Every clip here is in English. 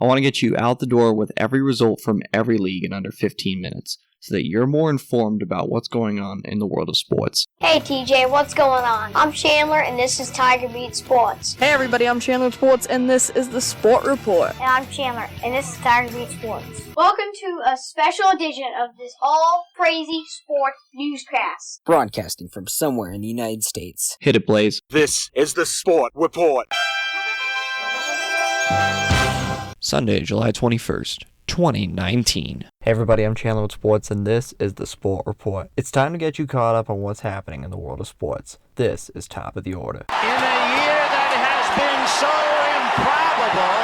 I want to get you out the door with every result from every league in under 15 minutes, so that you're more informed about what's going on in the world of sports. Hey TJ, what's going on? I'm Chandler and this is Tiger Beat Sports. Hey everybody, I'm Chandler Sports and this is the Sport Report. And I'm Chandler and this is Tiger Beat Sports. Welcome to a special edition of this all crazy sports newscast. Broadcasting from somewhere in the United States. Hit it, Blaze. This is the Sport Report. Sunday, July 21st, 2019. Hey everybody, I'm Chandler with Sports, and this is the Sport Report. It's time to get you caught up on what's happening in the world of sports. This is Top of the Order. In a year that has been so improbable,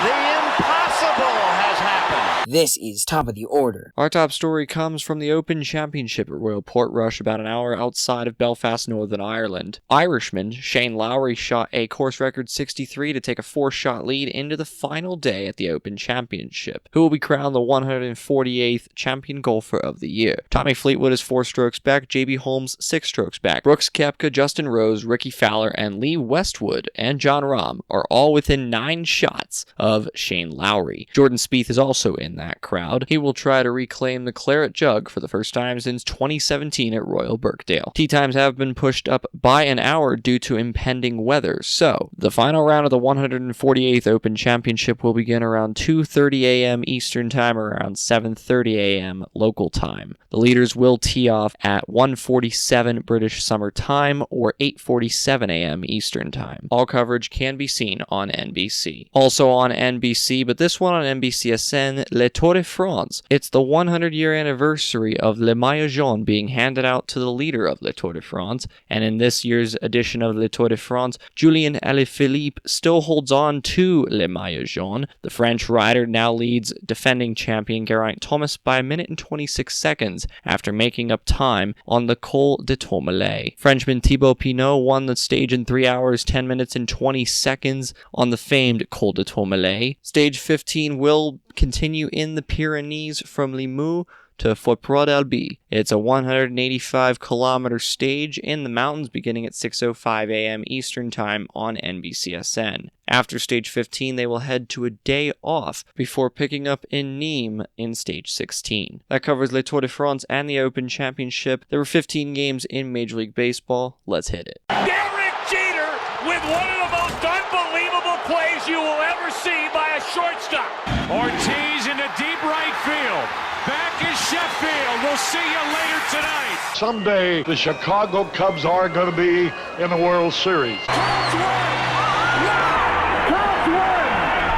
the impossible has happened. This is Top of the Order. Our top story comes from the Open Championship at Royal Portrush, about an hour outside of Belfast, Northern Ireland. Irishman Shane Lowry shot a course record 63 to take a 4-shot lead into the final day at the Open Championship, who will be crowned the 148th champion golfer of the year. Tommy Fleetwood is 4 strokes back, JB Holmes 6 strokes back. Brooks Koepka, Justin Rose, Ricky Fowler, and Lee Westwood and Jon Rahm are all within 9 shots of Shane Lowry. Jordan Spieth is also in that crowd. He will try to reclaim the claret jug for the first time since 2017 at Royal Birkdale. Tee times have been pushed up by an hour due to impending weather, so the final round of the 148th Open Championship will begin around 2:30 a.m. Eastern Time or around 7:30 a.m. local time. The leaders will tee off at 1:47 British Summer Time or 8:47 a.m. Eastern Time. All coverage can be seen on NBC. Also on NBC, but this one on NBCSN, Le Tour de France. It's the 100-year anniversary of Le Maillot Jaune being handed out to the leader of Le Tour de France, and in this year's edition of Le Tour de France, Julien Alaphilippe still holds on to Le Maillot Jaune. The French rider now leads defending champion Geraint Thomas by 1 minute and 26 seconds after making up time on the Col de Tourmalet. Frenchman Thibaut Pinot won the stage in 3 hours, 10 minutes, and 20 seconds on the famed Col de Tourmalet. Stage 15 will continue in the Pyrenees from Limoux to Fourpreux-d'Albi. It's a 185-kilometer stage in the mountains beginning at 6:05 a.m. Eastern Time on NBCSN. After Stage 15, they will head to a day off before picking up in Nîmes in Stage 16. That covers Le Tour de France and the Open Championship. There were 15 games in Major League Baseball. Let's hit it. Derek Jeter with one of the most unbelievable plays you will ever see by a shortstop. Ortiz in the deep right field. Back is Sheffield. We'll see you later tonight. Someday the Chicago Cubs are going to be in the World Series. Cubs win! Cubs win!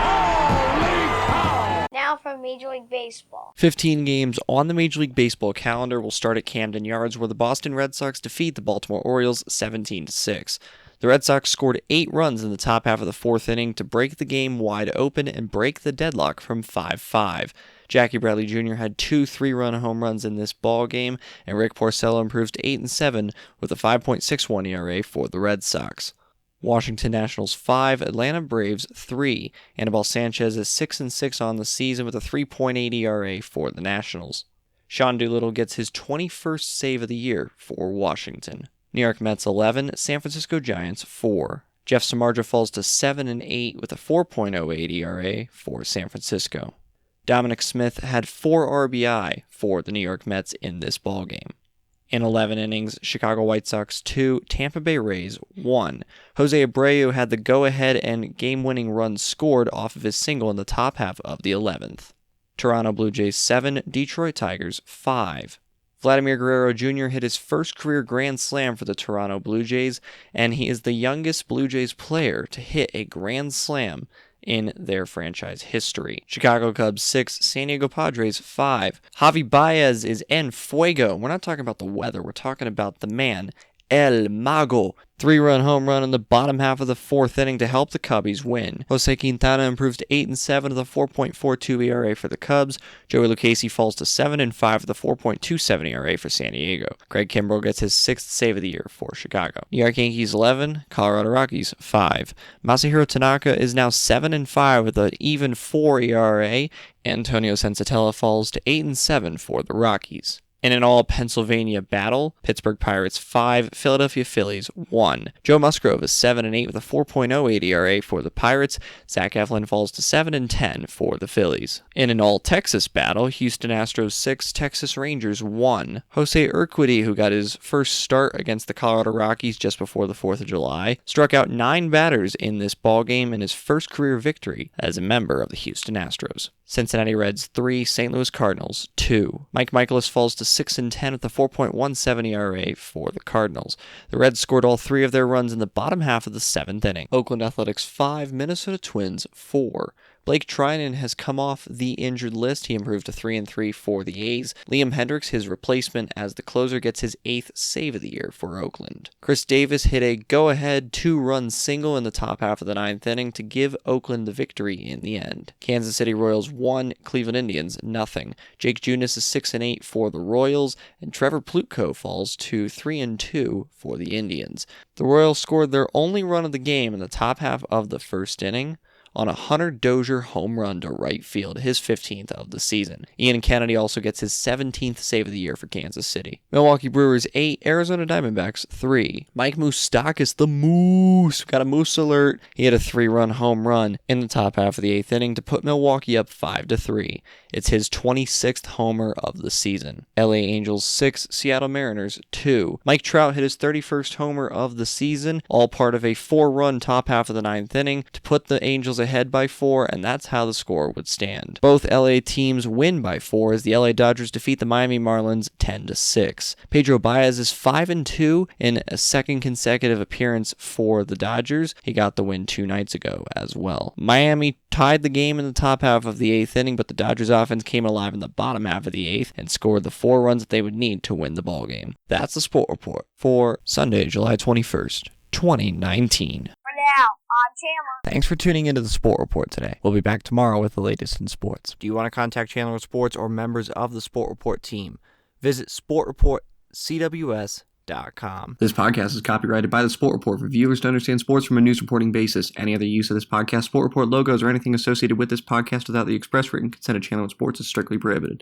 Holy cow! Now from Major League Baseball. 15 games on the Major League Baseball calendar will start at Camden Yards, where the Boston Red Sox defeat the Baltimore Orioles 17-6. The Red Sox scored 8 runs in the top half of the 4th inning to break the game wide open and break the deadlock from 5-5. Jackie Bradley Jr. had 2 3-run home runs in this ball game, and Rick Porcello improves to 8-7 with a 5.61 ERA for the Red Sox. Washington Nationals 5, Atlanta Braves 3. Anibal Sanchez is 6-6 on the season with a 3.8 ERA for the Nationals. Sean Doolittle gets his 21st save of the year for Washington. New York Mets 11, San Francisco Giants 4. Jeff Samardzija falls to 7-8 with a 4.08 ERA for San Francisco. Dominic Smith had 4 RBI for the New York Mets in this ballgame. In 11 innings, Chicago White Sox 2, Tampa Bay Rays 1. Jose Abreu had the go-ahead and game-winning run scored off of his single in the top half of the 11th. Toronto Blue Jays 7, Detroit Tigers 5. Vladimir Guerrero Jr. hit his first career grand slam for the Toronto Blue Jays, and he is the youngest Blue Jays player to hit a grand slam in their franchise history. Chicago Cubs 6, San Diego Padres 5. Javi Baez is en fuego. We're not talking about the weather. We're talking about the man, El Mago. 3-run home run in the bottom half of the 4th inning to help the Cubbies win. Jose Quintana improves to 8-7 with a 4.42 ERA for the Cubs. Joey Lucchesi falls to 7-5 with a 4.27 ERA for San Diego. Craig Kimbrell gets his 6th save of the year for Chicago. New York Yankees 11, Colorado Rockies 5. Masahiro Tanaka is now 7-5 with an even 4 ERA. Antonio Sensatella falls to 8-7 for the Rockies. In an all-Pennsylvania battle, Pittsburgh Pirates 5, Philadelphia Phillies 1. Joe Musgrove is 7-8 with a 4.08 ERA for the Pirates. Zach Eflin falls to 7-10 for the Phillies. In an all-Texas battle, Houston Astros 6, Texas Rangers 1. Jose Urquidy, who got his first start against the Colorado Rockies just before the 4th of July, struck out 9 batters in this ballgame in his first career victory as a member of the Houston Astros. Cincinnati Reds 3, St. Louis Cardinals 2. Mike Michaelis falls to 6-10 with a 4.17 ERA for the Cardinals. The Reds scored all 3 of their runs in the bottom half of the 7th inning. Oakland Athletics 5, Minnesota Twins 4. Blake Trinan has come off the injured list. He improved to 3-3 for the A's. Liam Hendricks, his replacement as the closer, gets his 8th save of the year for Oakland. Chris Davis hit a go-ahead 2-run single in the top half of the 9th inning to give Oakland the victory in the end. Kansas City Royals 1, Cleveland Indians 0. Jake Junis is 6-8 for the Royals, and Trevor Plutko falls to 3-2 for the Indians. The Royals scored their only run of the game in the top half of the 1st inning on a Hunter Dozier home run to right field, his 15th of the season. Ian Kennedy also gets his 17th save of the year for Kansas City. Milwaukee Brewers 8, Arizona Diamondbacks 3. Mike Moustakas, the Moose, got a Moose alert. He had a 3-run home run in the top half of the 8th inning to put Milwaukee up 5-3. It's his 26th homer of the season. LA Angels 6, Seattle Mariners 2. Mike Trout hit his 31st homer of the season, all part of a 4-run top half of the 9th inning to put the Angels ahead by 4, and that's how the score would stand. Both LA teams win by 4 as the LA Dodgers defeat the Miami Marlins 10-6. Pedro Baez is 5-2 in a second consecutive appearance for the Dodgers. He got the win 2 nights ago as well. Miami tied the game in the top half of the 8th inning, but the Dodgers offense came alive in the bottom half of the 8th and scored the 4 runs that they would need to win the ballgame. That's the Sport Report for Sunday, July 21st, 2019. Now, I'm Chandler. Thanks for tuning into the Sport Report today. We'll be back tomorrow with the latest in sports. Do you want to contact Chandler Sports or members of the Sport Report team? Visit sportreportcws.com. This podcast is copyrighted by the Sport Report for viewers to understand sports from a news reporting basis. Any other use of this podcast, Sport Report logos, or anything associated with this podcast without the express written consent of Chandler Sports is strictly prohibited.